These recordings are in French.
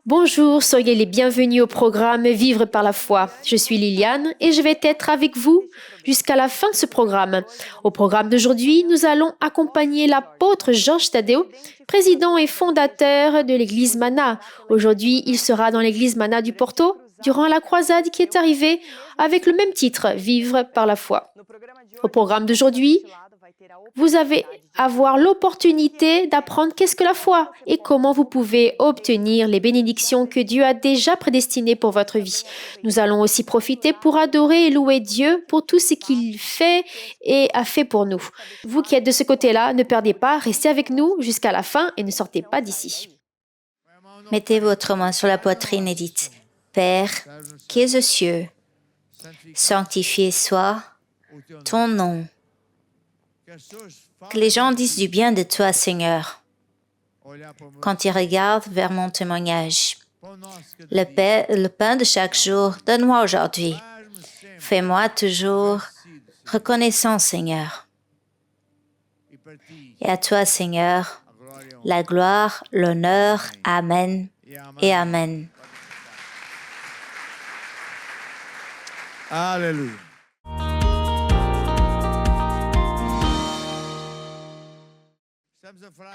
Bonjour, soyez les bienvenus au programme Vivre par la foi. Je suis Liliane et je vais être avec vous jusqu'à la fin de ce programme. Au programme d'aujourd'hui, nous allons accompagner l'apôtre Georges Tadeo, président et fondateur de l'église Mana. Aujourd'hui, il sera dans l'église Mana du Porto durant la croisade qui est arrivée avec le même titre, Vivre par la foi. Au programme d'aujourd'hui, vous allez avoir l'opportunité d'apprendre qu'est-ce que la foi et comment vous pouvez obtenir les bénédictions que Dieu a déjà prédestinées pour votre vie. Nous allons aussi profiter pour adorer et louer Dieu pour tout ce qu'il fait et a fait pour nous. Vous qui êtes de ce côté-là, ne perdez pas, restez avec nous jusqu'à la fin et ne sortez pas d'ici. Mettez votre main sur la poitrine et dites, Père, qui es aux cieux, sanctifié soit ton nom. Que les gens disent du bien de toi, Seigneur, quand ils regardent vers mon témoignage. Le pain de chaque jour, donne-moi aujourd'hui. Fais-moi toujours reconnaissant, Seigneur. Et à toi, Seigneur, la gloire, l'honneur, Amen et Amen. Alléluia.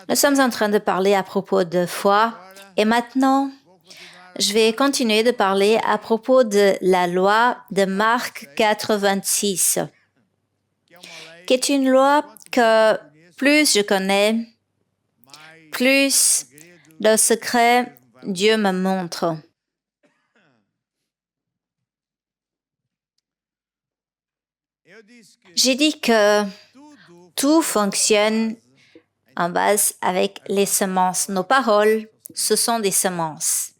Nous sommes en train de parler à propos de foi et maintenant, je vais continuer de parler à propos de la loi de Marc 4:26, qui est une loi que plus je connais, plus de secrets Dieu me montre. J'ai dit que tout fonctionne en base avec les semences. Nos paroles, ce sont des semences.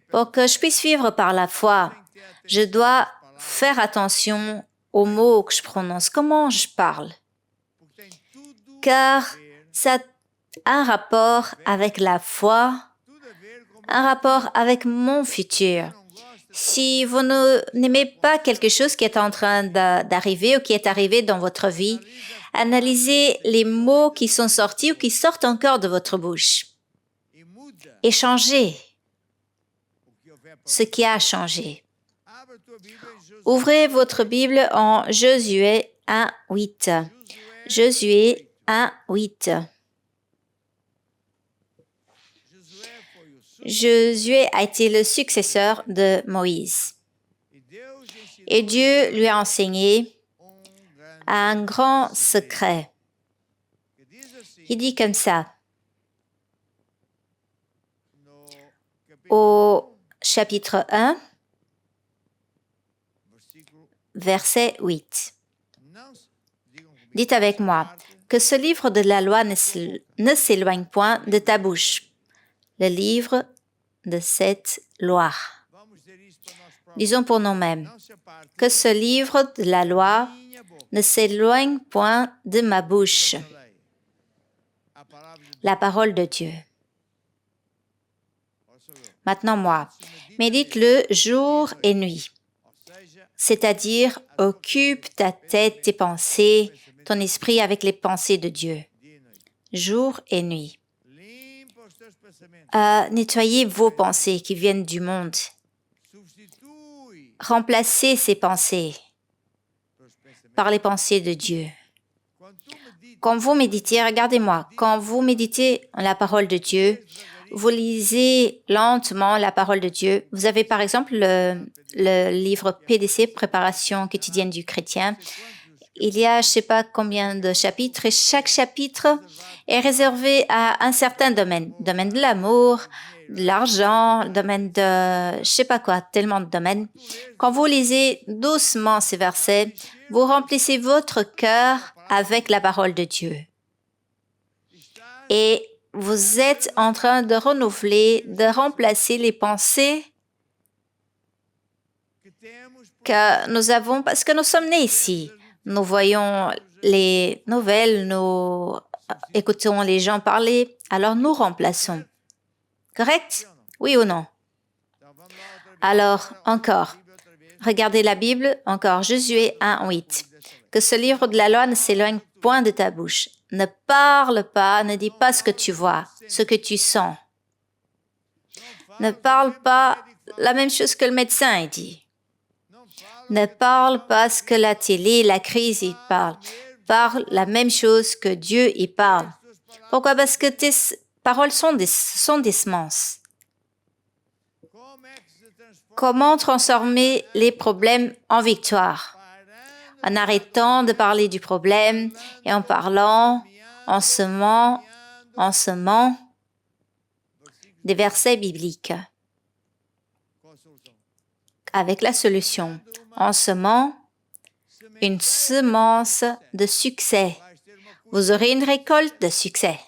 Pour que je puisse vivre par la foi, je dois faire attention aux mots que je prononce, comment je parle. Car ça a un rapport avec la foi, un rapport avec mon futur. Si vous n'aimez pas quelque chose qui est en train d'arriver ou qui est arrivé dans votre vie, analysez les mots qui sont sortis ou qui sortent encore de votre bouche. Et changez ce qui a changé. Ouvrez votre Bible en Josué 1:8. Josué 1:8. Josué a été le successeur de Moïse. Et Dieu lui a enseigné un grand secret. Il dit comme ça, au chapitre 1, verset 8. Dites avec moi, que ce livre de la loi ne s'éloigne point de ta bouche. Le livre de cette loi. Disons pour nous-mêmes, que ce livre de la loi ne s'éloigne point de ma bouche. La parole de Dieu. Maintenant moi, médite-le jour et nuit. C'est-à-dire, occupe ta tête, tes pensées, ton esprit avec les pensées de Dieu. Jour et nuit. Nettoyez vos pensées qui viennent du monde. Remplacez ces pensées par les pensées de Dieu. Quand vous méditez, regardez-moi, quand vous méditez la parole de Dieu, vous lisez lentement la parole de Dieu. Vous avez par exemple le livre PDC, Préparation quotidienne du chrétien. Il y a je ne sais pas combien de chapitres et chaque chapitre est réservé à un certain domaine. Domaine de l'amour, de l'argent, domaine de je ne sais pas quoi, tellement de domaines. Quand vous lisez doucement ces versets, vous remplissez votre cœur avec la parole de Dieu. Et vous êtes en train de renouveler, de remplacer les pensées que nous avons parce que nous sommes nés ici. Nous voyons les nouvelles, nous écoutons les gens parler, alors nous remplaçons. Correct? Oui ou non? Alors, encore, regardez la Bible, encore, Josué 1:8. Que ce livre de la loi ne s'éloigne point de ta bouche. Ne parle pas, ne dis pas ce que tu vois, ce que tu sens. Ne parle pas la même chose que le médecin dit. Ne parle pas ce que la télé, la crise, il parle. Parle la même chose que Dieu, il parle. Pourquoi? Parce que tes paroles sont des semences. Comment transformer les problèmes en victoire? En arrêtant de parler du problème et en parlant, en semant des versets bibliques avec la solution. En semant une semence de succès, vous aurez une récolte de succès.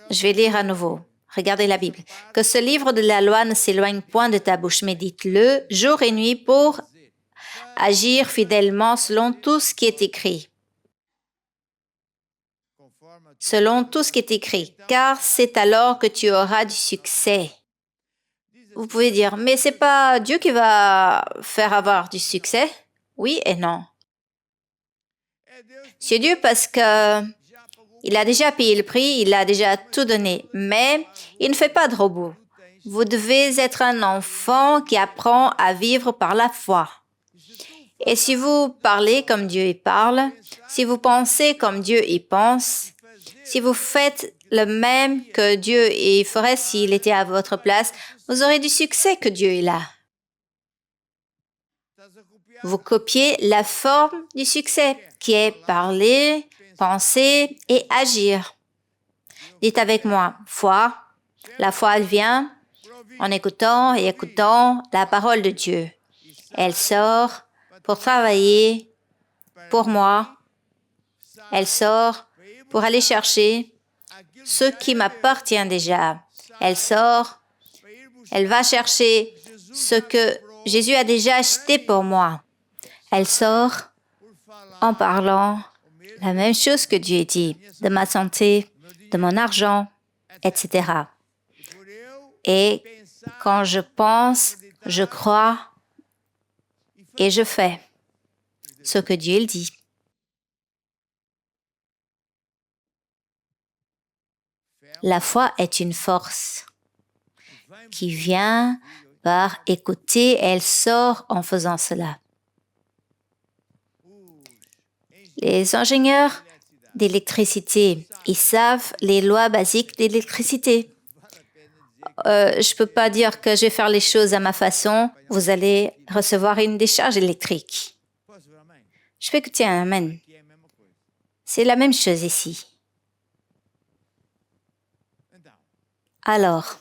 Je vais lire à nouveau. Regardez la Bible. Que ce livre de la loi ne s'éloigne point de ta bouche. Médite-le jour et nuit pour agir fidèlement selon tout ce qui est écrit. Selon tout ce qui est écrit, car c'est alors que tu auras du succès. Vous pouvez dire, mais c'est pas Dieu qui va faire avoir du succès? Oui et non. C'est Dieu parce que il a déjà payé le prix, il a déjà tout donné, mais il ne fait pas de robot. Vous devez être un enfant qui apprend à vivre par la foi. Et si vous parlez comme Dieu y parle, si vous pensez comme Dieu y pense, si vous faites le même que Dieu y ferait s'il était à votre place, vous aurez du succès que Dieu est là. Vous copiez la forme du succès, qui est parler, penser et agir. Dites avec moi, foi. La foi, elle vient en écoutant et écoutant la parole de Dieu. Elle sort pour travailler pour moi. Elle sort pour aller chercher ce qui m'appartient déjà. Elle sort, elle va chercher ce que Jésus a déjà acheté pour moi. Elle sort en parlant la même chose que Dieu dit, de ma santé, de mon argent, etc. Et quand je pense, je crois et je fais ce que Dieu dit. La foi est une force qui vient par écouter et elle sort en faisant cela. Les ingénieurs d'électricité, ils savent les lois basiques d'électricité. Je ne peux pas dire que je vais faire les choses à ma façon. Vous allez recevoir une décharge électrique. Je peux écouter un amen. C'est la même chose ici. Alors,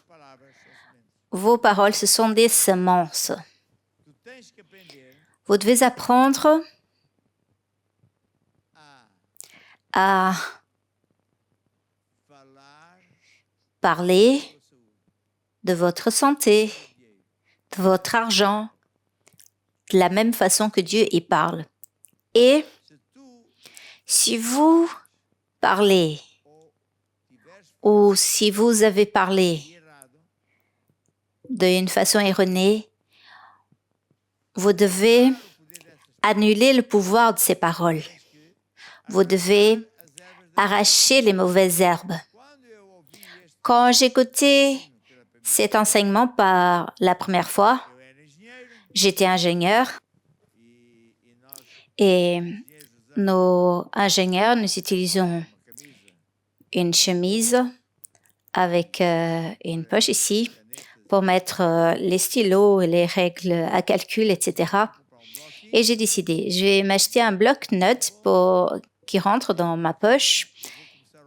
vos paroles, ce sont des semences. Vous devez apprendre à parler de votre santé, de votre argent, de la même façon que Dieu y parle. Et si vous parlez ou si vous avez parlé d'une façon erronée, vous devez annuler le pouvoir de ces paroles. Vous devez arracher les mauvaises herbes. Quand j'écoutais cet enseignement par la première fois, j'étais ingénieur et nos ingénieurs, nous utilisons une chemise avec une poche ici pour mettre les stylos et les règles à calcul, etc. Et j'ai décidé, je vais m'acheter un bloc-notes qui rentre dans ma poche.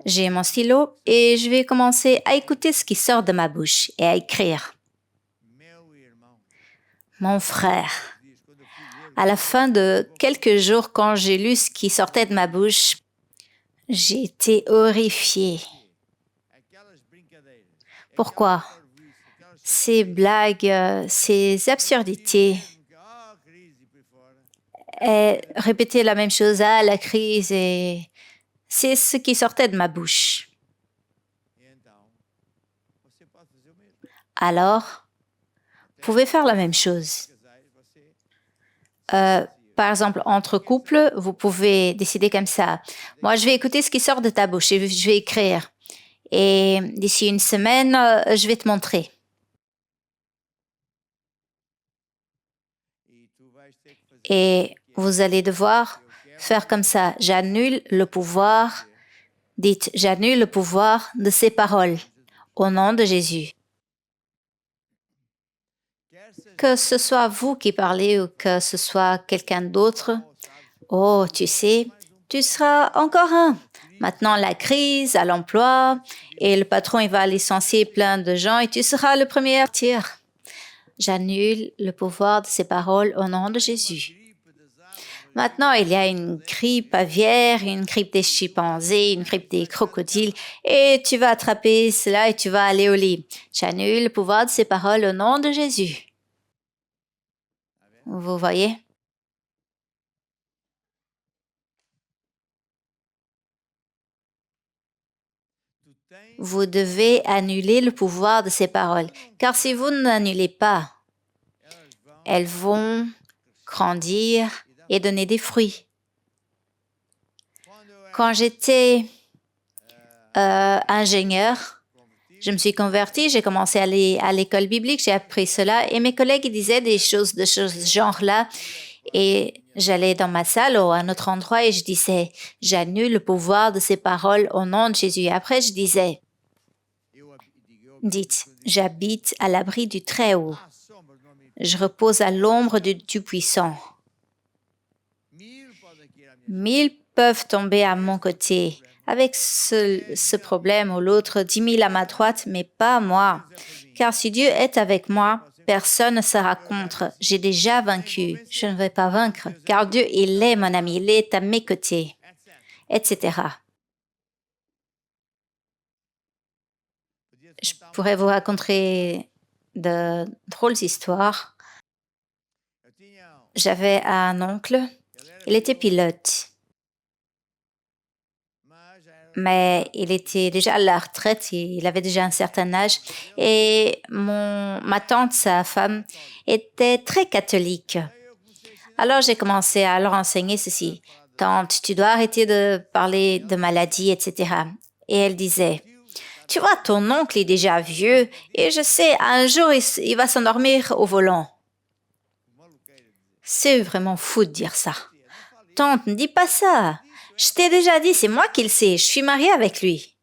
J'ai mon stylo et je vais commencer à écouter ce qui sort de ma bouche et à écrire. Mon frère. À la fin de quelques jours, quand j'ai lu ce qui sortait de ma bouche, j'ai été horrifiée. Pourquoi? Ces blagues, ces absurdités. Et répéter la même chose, la crise, et c'est ce qui sortait de ma bouche. Alors, vous pouvez faire la même chose. Par exemple, entre couples, vous pouvez décider comme ça. Moi, je vais écouter ce qui sort de ta bouche et je vais écrire. Et d'ici une semaine, je vais te montrer. Et vous allez devoir faire comme ça. J'annule le pouvoir. Dites, j'annule le pouvoir de ces paroles au nom de Jésus. Que ce soit vous qui parlez ou que ce soit quelqu'un d'autre, oh, tu sais, tu seras encore un. Maintenant, la crise à l'emploi et le patron, il va licencier plein de gens et tu seras le premier à partir. J'annule le pouvoir de ces paroles au nom de Jésus. Maintenant, il y a une grippe aviaire, une grippe des chimpanzés, une grippe des crocodiles et tu vas attraper cela et tu vas aller au lit. J'annule le pouvoir de ces paroles au nom de Jésus. Vous voyez? Vous devez annuler le pouvoir de ces paroles, car si vous n'annulez pas, elles vont grandir et donner des fruits. Quand j'étais ingénieur, je me suis convertie, j'ai commencé à aller à l'école biblique, j'ai appris cela et mes collègues disaient des choses de ce genre-là et j'allais dans ma salle ou à un autre endroit et je disais, j'annule le pouvoir de ces paroles au nom de Jésus. Et après, je disais, dites, j'habite à l'abri du Très-Haut. Je repose à l'ombre du Tout-Puissant. 1000 peuvent tomber à mon côté avec ce problème ou l'autre, 10 000 à ma droite, mais pas moi. Car si Dieu est avec moi, personne ne sera contre. J'ai déjà vaincu. Je ne vais pas vaincre, car Dieu, il est mon ami, il est à mes côtés, etc. Je pourrais vous raconter de drôles histoires. J'avais un oncle, il était pilote, mais il était déjà à la retraite, il avait déjà un certain âge et ma tante, sa femme, était très catholique. Alors j'ai commencé à leur enseigner ceci. Tante, tu dois arrêter de parler de maladie, etc. Et elle disait, tu vois, ton oncle est déjà vieux et je sais, un jour, il va s'endormir au volant. C'est vraiment fou de dire ça. Tante, ne dis pas ça. Je t'ai déjà dit, c'est moi qui le sais. Je suis mariée avec lui.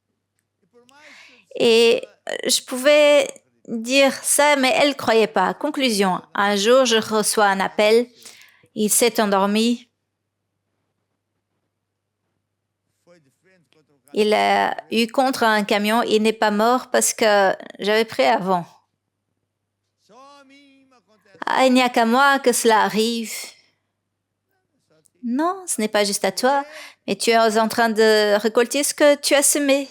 Et je pouvais dire ça, mais elle ne croyait pas. Conclusion, un jour, je reçois un appel. Il s'est endormi. Il a eu contre un camion. Il n'est pas mort parce que j'avais pris avant. Ah, il n'y a qu'à moi que cela arrive. Non, ce n'est pas juste à toi, mais tu es en train de récolter ce que tu as semé.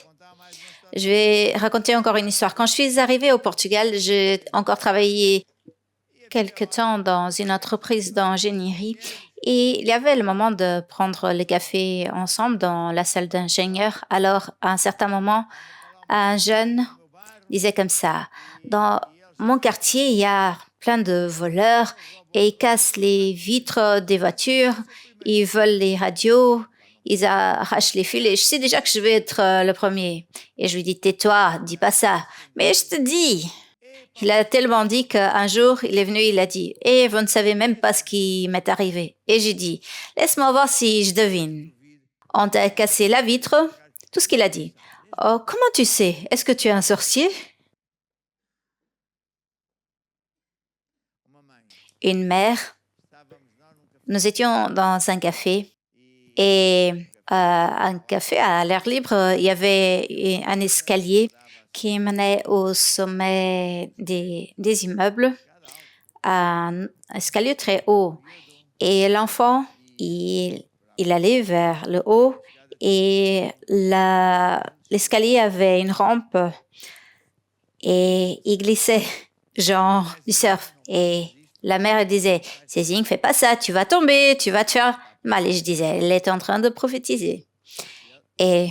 Je vais raconter encore une histoire. Quand je suis arrivée au Portugal, j'ai encore travaillé quelque temps dans une entreprise d'ingénierie et il y avait le moment de prendre le café ensemble dans la salle d'ingénieur. Alors, à un certain moment, un jeune disait comme ça, « Dans mon quartier, il y a plein de voleurs et ils cassent les vitres des voitures, ils volent les radios, ils arrachent les fils et je sais déjà que je vais être le premier. » Et je lui dis, « Tais-toi, dis pas ça. » Mais je te dis, il a tellement dit qu'un jour, il est venu, il a dit, « Eh, vous ne savez même pas ce qui m'est arrivé. » Et j'ai dit, « Laisse-moi voir si je devine. On t'a cassé la vitre. » Tout ce qu'il a dit. « Oh, comment tu sais? Est-ce que tu es un sorcier? » Une mère, nous étions dans un café et un café à l'air libre, il y avait un escalier qui menait au sommet des immeubles, un escalier très haut. Et l'enfant, il allait vers le haut et l'escalier avait une rampe et il glissait, genre du surf. Et la mère disait, « Zezing, fais pas ça, tu vas tomber, tu vas te faire mal. » Et je disais, elle est en train de prophétiser. Et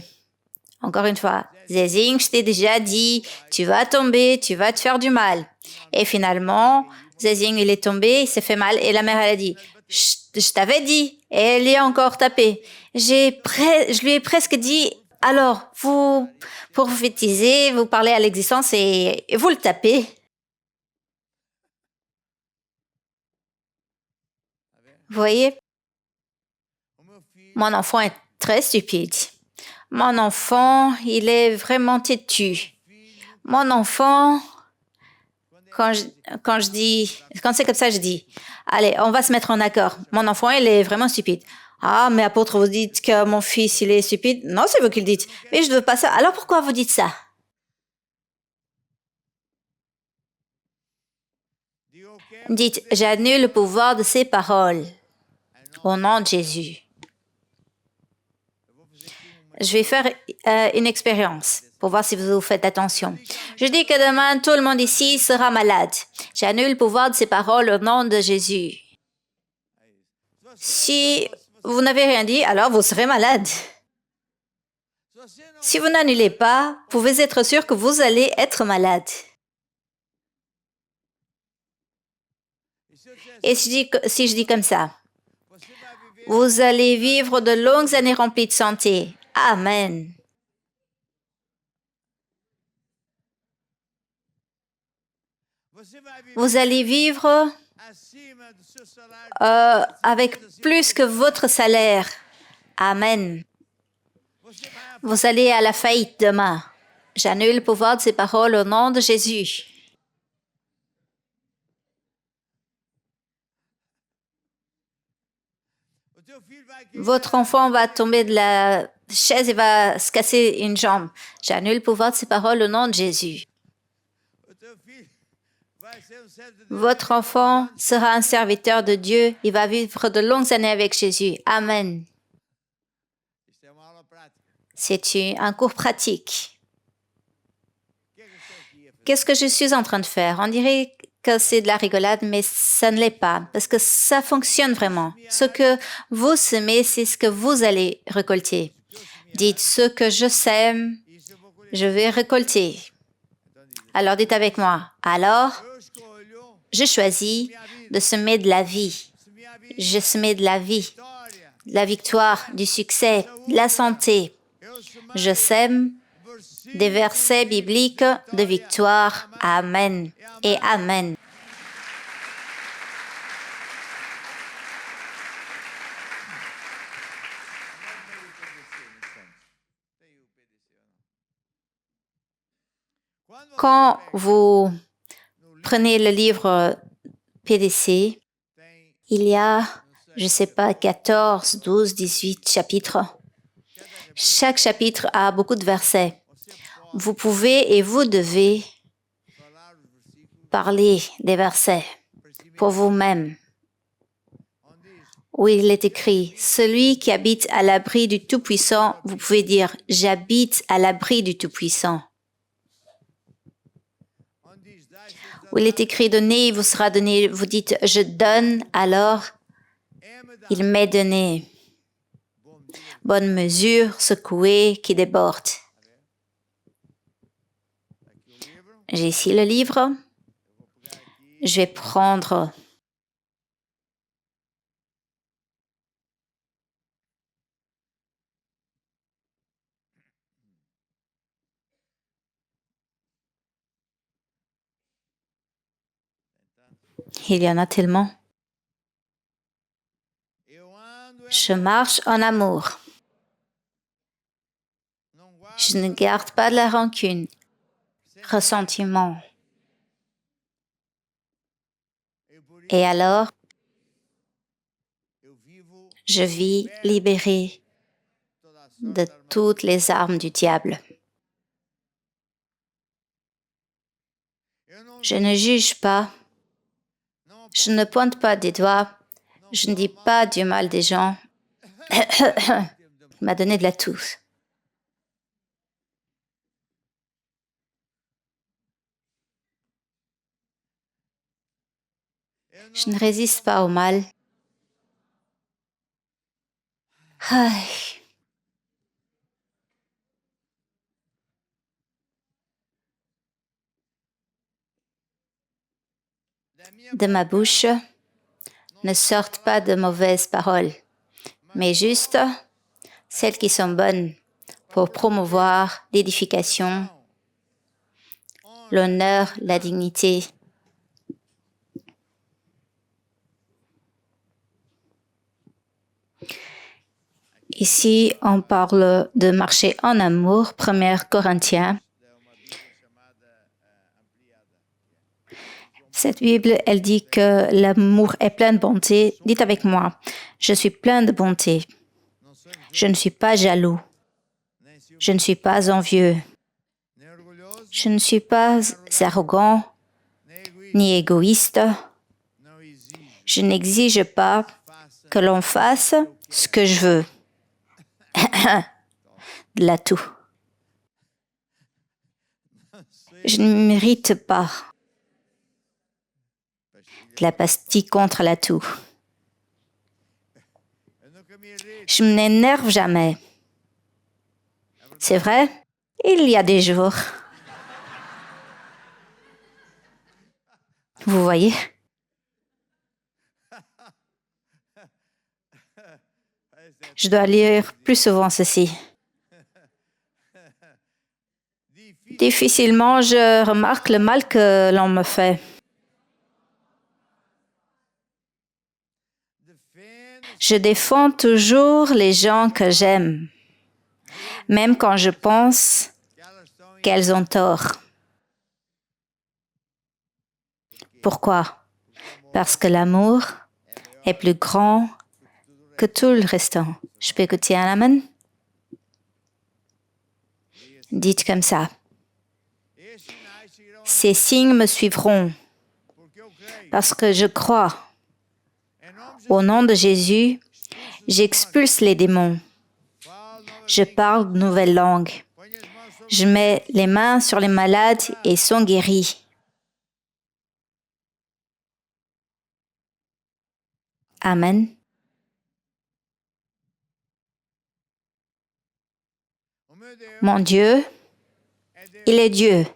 encore une fois, « Zezing, je t'ai déjà dit, tu vas tomber, tu vas te faire du mal. » Et finalement, Zezing, il est tombé, il s'est fait mal. Et la mère, elle a dit, « Chut, je t'avais dit. Et elle y a encore tapé. Je lui ai presque dit, alors, vous prophétisez, vous parlez à l'existence et vous le tapez. Vous voyez, mon enfant est très stupide. Mon enfant, il est vraiment têtu. Mon enfant, quand c'est comme ça, je dis, allez, on va se mettre en accord. Mon enfant, il est vraiment stupide. Ah, mais apôtre, vous dites que mon fils, il est stupide. Non, c'est vous qui le dites. Mais je ne veux pas ça. Alors pourquoi vous dites ça? Dites, j'annule le pouvoir de ces paroles au nom de Jésus. Je vais faire une expérience pour voir si vous faites attention. Je dis que demain, tout le monde ici sera malade. J'annule le pouvoir de ces paroles au nom de Jésus. Si vous n'avez rien dit, alors vous serez malade. Si vous n'annulez pas, vous pouvez être sûr que vous allez être malade. Et si je dis comme ça, vous allez vivre de longues années remplies de santé. Amen. Vous allez vivre avec plus que votre salaire. Amen. Vous allez à la faillite demain. J'annule le pouvoir de ces paroles au nom de Jésus. Votre enfant va tomber de la chaise et va se casser une jambe. J'annule le pouvoir de ces paroles au nom de Jésus. Votre enfant sera un serviteur de Dieu. Il va vivre de longues années avec Jésus. Amen. C'est un cours pratique. Qu'est-ce que je suis en train de faire? On dirait que c'est de la rigolade, mais ça ne l'est pas, parce que ça fonctionne vraiment. Ce que vous semez, c'est ce que vous allez récolter. Dites, ce que je sème, je vais récolter. Alors dites avec moi, alors, je choisis de semer de la vie. Je semais de la vie, de la victoire, du succès, de la santé. Je sème des versets bibliques de victoire. Amen et Amen. Quand vous prenez le livre PDC, il y a, je ne sais pas, 14, 12, 18 chapitres. Chaque chapitre a beaucoup de versets. Vous pouvez et vous devez parler des versets pour vous-même. Où il est écrit, celui qui habite à l'abri du Tout-Puissant, vous pouvez dire, j'habite à l'abri du Tout-Puissant. Où il est écrit, donnez, il vous sera donné, vous dites, je donne, alors il m'est donné. Bonne mesure, secouée, qui déborde. J'ai ici le livre. Je vais prendre il y en a tellement. Je marche en amour. Je ne garde pas de la rancune, ressentiment. Et alors, je vis libéré de toutes les armes du diable. Je ne juge pas, je ne pointe pas des doigts, je ne dis pas du mal des gens. Il m'a donné de la toux. Je ne résiste pas au mal. Aïe. De ma bouche ne sortent pas de mauvaises paroles, mais juste celles qui sont bonnes pour promouvoir l'édification, l'honneur, la dignité. Ici, on parle de marcher en amour, 1 Corinthiens. Cette Bible, elle dit que l'amour est plein de bonté. Dites avec moi, je suis plein de bonté. Je ne suis pas jaloux. Je ne suis pas envieux. Je ne suis pas arrogant ni égoïste. Je n'exige pas que l'on fasse ce que je veux. De l'atout. Je ne mérite pas de la pastille contre l'atout. Je ne m'énerve jamais. C'est vrai, il y a des jours. Vous voyez? Je dois lire plus souvent ceci. Difficilement, je remarque le mal que l'on me fait. Je défends toujours les gens que j'aime, même quand je pense qu'elles ont tort. Pourquoi? Parce que l'amour est plus grand que tout le restant. Je peux écouter un amen? Dites comme ça. Ces signes me suivront parce que je crois. Au nom de Jésus, j'expulse les démons. Je parle de nouvelles langues. Je mets les mains sur les malades et ils sont guéris. Amen. Mon Dieu, il est Dieu.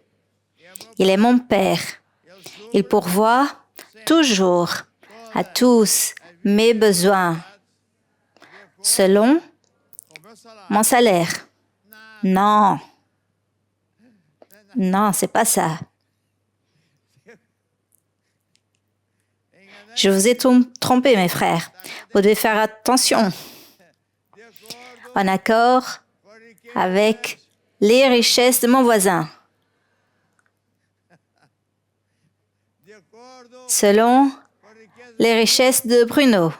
Il est mon Père. Il pourvoit toujours à tous mes besoins selon mon salaire. Non. Non, c'est pas ça. Je vous ai trompé, mes frères. Vous devez faire attention. En accord avec les richesses de mon voisin. Selon les richesses de Bruno.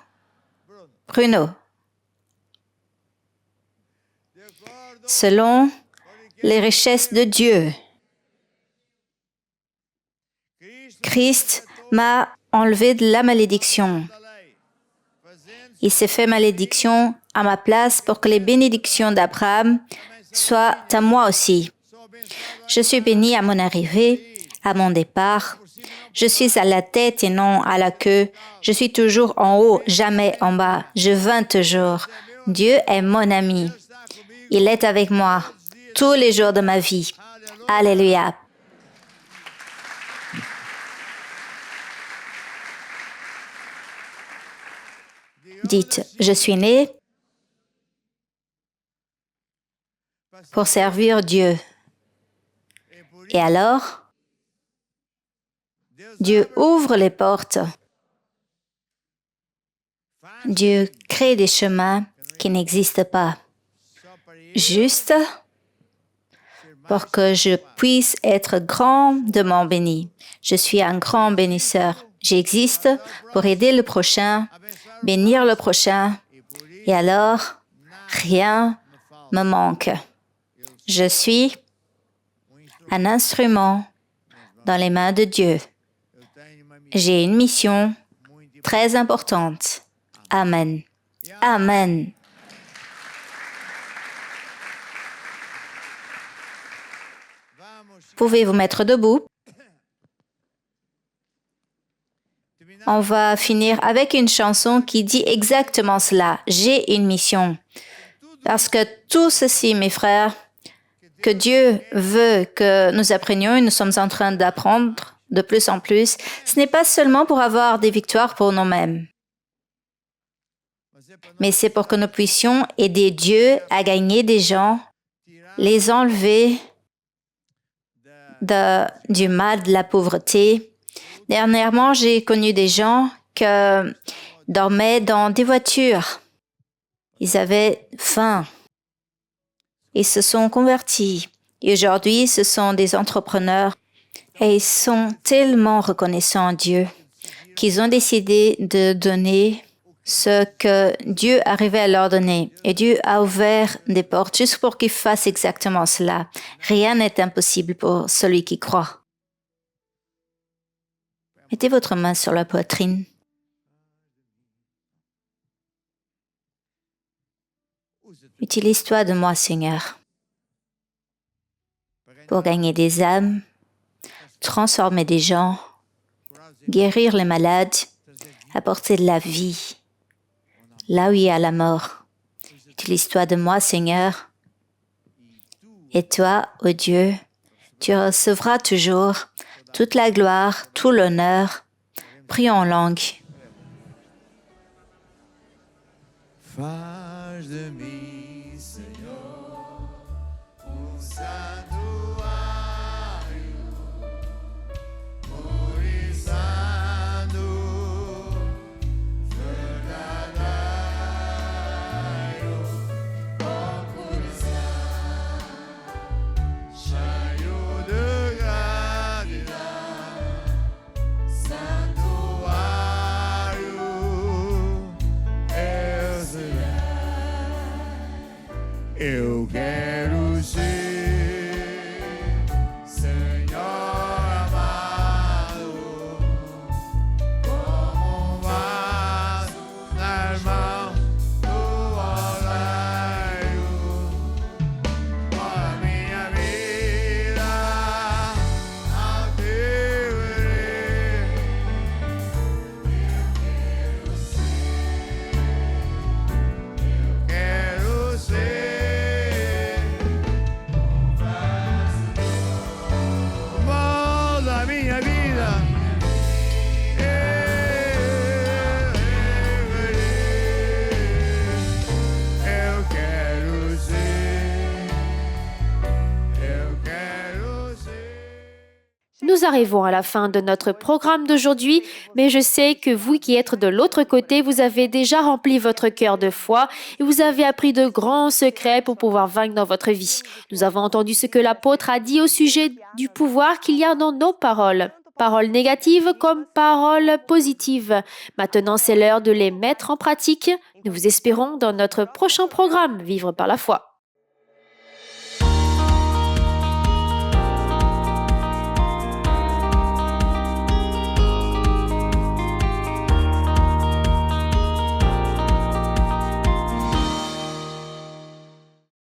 Selon les richesses de Dieu. Christ m'a enlevé de la malédiction. Il s'est fait malédiction à ma place pour que les bénédictions d'Abraham soient à moi aussi. Je suis béni à mon arrivée, à mon départ. Je suis à la tête et non à la queue. Je suis toujours en haut, jamais en bas. Je vins toujours. Dieu est mon ami. Il est avec moi tous les jours de ma vie. Alléluia. Dites, je suis né pour servir Dieu. Et alors, Dieu ouvre les portes. Dieu crée des chemins qui n'existent pas. Juste pour que je puisse être grandement béni. Je suis un grand bénisseur. J'existe pour aider le prochain, bénir le prochain, et alors, rien me manque. Je suis un instrument dans les mains de Dieu. J'ai une mission très importante. Amen. Amen. Pouvez-vous mettre debout? On va finir avec une chanson qui dit exactement cela. J'ai une mission. Parce que tout ceci, mes frères, que Dieu veut que nous apprenions et nous sommes en train d'apprendre de plus en plus, ce n'est pas seulement pour avoir des victoires pour nous-mêmes. mais c'est pour que nous puissions aider Dieu à gagner des gens, les enlever du mal, de la pauvreté. Dernièrement, j'ai connu des gens qui dormaient dans des voitures. Ils avaient faim. Ils se sont convertis. Et aujourd'hui, ce sont des entrepreneurs. Et ils sont tellement reconnaissants à Dieu qu'ils ont décidé de donner ce que Dieu arrivait à leur donner. Et Dieu a ouvert des portes juste pour qu'ils fassent exactement cela. Rien n'est impossible pour celui qui croit. Mettez votre main sur la poitrine. Utilise-toi de moi, Seigneur, pour gagner des âmes, transformer des gens, guérir les malades, apporter de la vie là où il y a la mort. Utilise-toi de moi, Seigneur. Et toi, ô Dieu, tu recevras toujours toute la gloire, tout l'honneur. Prions en langue. Faz de mim, Senhor, santuário, purificado, verdadeiro, purificado, cheio de gratidão, santuário, eu quero ser, Senhor amado, como um vaso nas mãos do oleiro. Olha minha vida ao teu querer. Quero ser. Minha vida. Eu quero ser. Eu quero ser. Nous arrivons à la fin de notre programme d'aujourd'hui, mais je sais que vous qui êtes de l'autre côté, vous avez déjà rempli votre cœur de foi et vous avez appris de grands secrets pour pouvoir vaincre dans votre vie. Nous avons entendu ce que l'apôtre a dit au sujet du pouvoir qu'il y a dans nos paroles. Paroles négatives comme paroles positives. Maintenant, c'est l'heure de les mettre en pratique. Nous vous espérons dans notre prochain programme, Vivre par la foi.